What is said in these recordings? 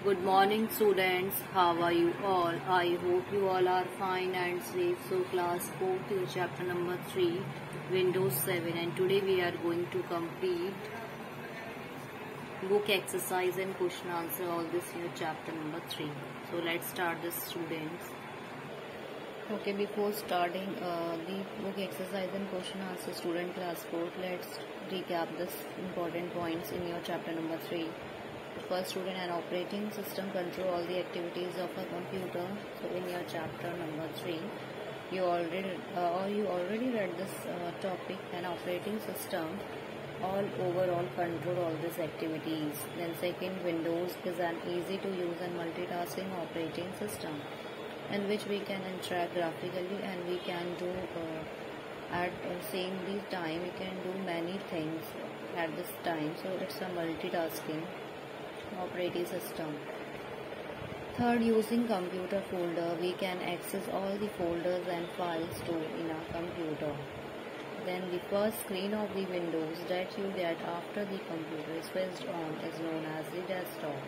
Good morning students, how are you all? I hope you all are fine and safe. So class 4 till chapter number 3, Windows 7, and today we are going to complete book exercise and question answer all this year chapter number 3. So let's start this students. Okay, before starting the book exercise and question answer student class 4, let's recap this important points in your chapter number 3. First, student, an operating system control all the activities of a computer. So in your chapter number 3, you already read this topic. An operating system overall control all these activities. Then second, Windows is an easy to use and multitasking operating system in which we can interact graphically and we can do at same time we can do many things at this time. So it's a multitasking operating system. Third, using computer folder, we can access all the folders and files stored in our computer. Then the first screen of the Windows that you get after the computer is switched on is known as the desktop.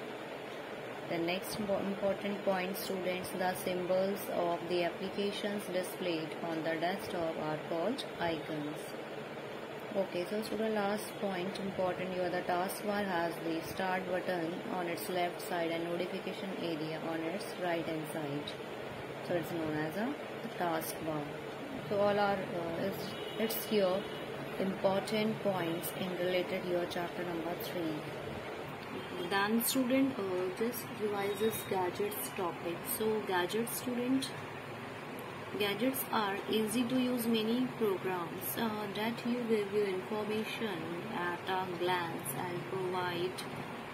The next important point, students, the symbols of the applications displayed on the desktop are called icons. Okay, so student, last point important, the taskbar has the start button on its left side and notification area on its right hand side. So it's known as a taskbar. So all are it's here important points in related your chapter number 3. Then student, just revise this gadgets topic. So gadgets student. Gadgets are easy to use many programs that you give you information at a glance and provide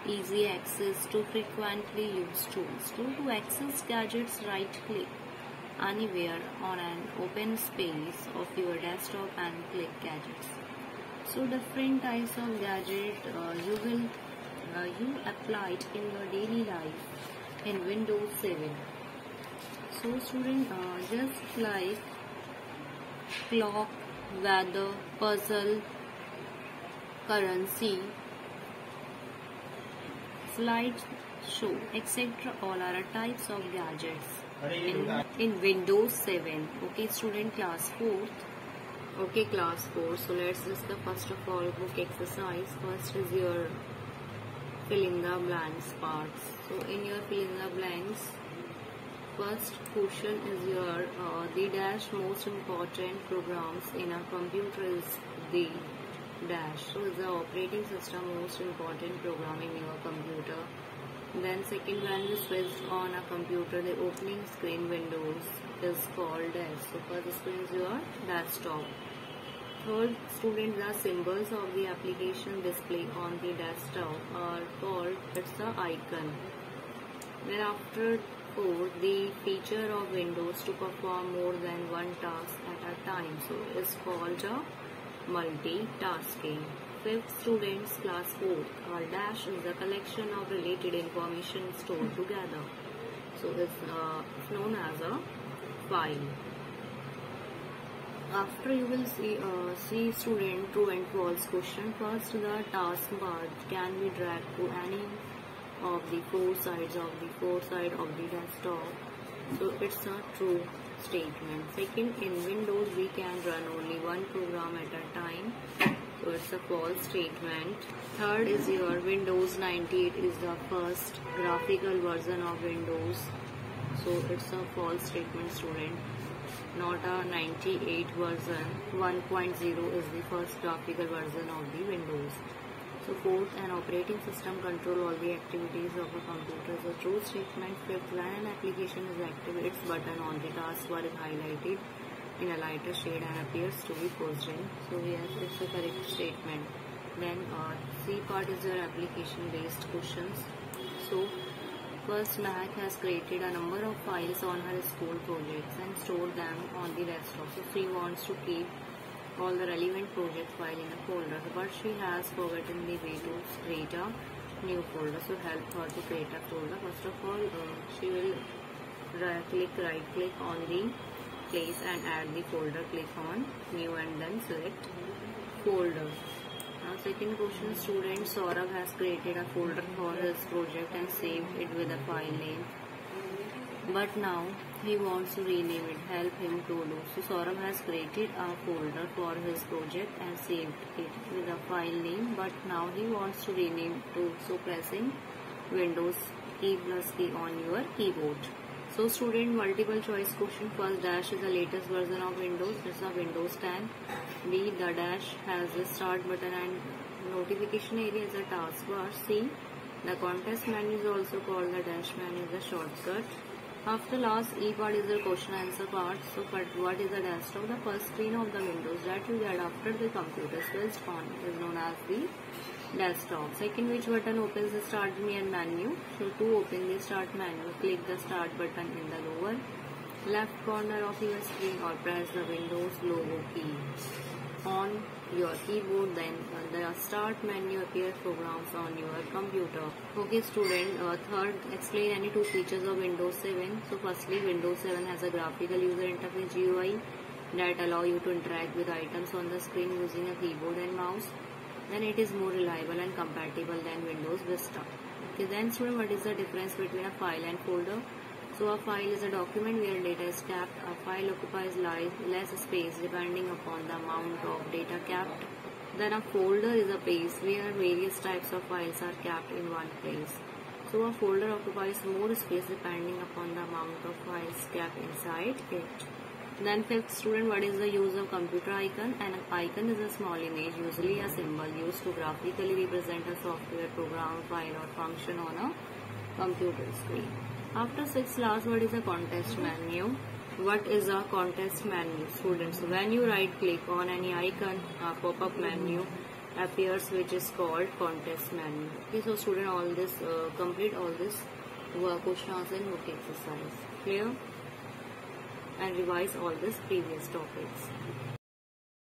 easy access to frequently used tools. So to access gadgets, right click anywhere on an open space of your desktop and click gadgets. So different types of gadget you applied in your daily life in Windows 7. So student, just like clock, weather, puzzle, currency, slide show, etc. all are types of gadgets in Windows 7. Okay student, class 4. Okay class 4. So let's discuss first of all book exercise. First is your fill in the blanks parts. So in your fill in the blanks, first question is your the dash most important programs in a computer is the dash. So is the operating system most important program in your computer. Then second, when you switch on a computer, the opening screen windows is called dash. So first screen is your desktop. Third, student, the symbols of the application display on the desktop are called, it's the icon. Then after 4, the feature of Windows to perform more than one task at a time, so it's called a multitasking. Fifth, students, class 4, our dash is a collection of related information stored together, so it's known as a file. After you will see student true and false question. First, the taskbar can be dragged to any of the four sides of the desktop, so it's a true statement. Second, in Windows we can run only one program at a time, so it's a false statement. Third is your Windows 98 is the first graphical version of Windows, so it's a false statement student, not a 98 version. 1.0 is the first graphical version of the Windows. So fourth, an operating system control all the activities of a computer. So true statement. Fifth, when an application is active, its button on the taskbar is highlighted in a lighter shade and appears to be frozen. So yes, it's a correct statement. Then C part is your application based questions. So first, Mac has created a number of files on her school projects and stored them on the desktop. So she wants to keep all the relevant project file in a folder, but she has forgotten the way to create a new folder. So help her to create a folder. First of all, she will right click on the place and add the folder. Click on new and then select folder. Now Second question, student Saurabh has created a folder for his project and saved it with a file name. But now he wants to rename it. Help him to do. So Saurabh has created a folder for his project and saved it with a file name. But now he wants to rename it too. So pressing Windows key plus key on your keyboard. So student, multiple choice question. First, dash is the latest version of Windows. It's a Windows 10. B, the dash has the start button and notification area is a taskbar. C, the contest menu is also called the dash menu, is a shortcut. After last, E part is the question answer part. So what is the desktop? The first screen of the Windows that you get after the computer switched on is known as the desktop. Second, which button opens the start menu? So to open the start menu, click the start button in the lower left corner of your screen or press the Windows logo key on your keyboard. Then the start menu appears programs on your computer. Okay student, third, explain any two features of Windows 7. So firstly, Windows 7 has a graphical user interface GUI that allow you to interact with items on the screen using a keyboard and mouse. Then it is more reliable and compatible than Windows Vista. Okay, then student, what is the difference between a file and folder? So a file is a document where data is kept. A file occupies less space depending upon the amount of data kept. Then a folder is a place where various types of files are kept in one place. So a folder occupies more space depending upon the amount of files kept inside it. Then fifth student, what is the use of computer icon? An icon is a small image, usually a symbol used to graphically represent a software, program, file or function on a computer screen. After sixth class, what is a contest menu? What is a contest menu, students? When you right click on any icon, a pop-up menu appears which is called contest menu. Okay, so student, all this complete all this question answer and book exercise. Clear? And revise all these previous topics.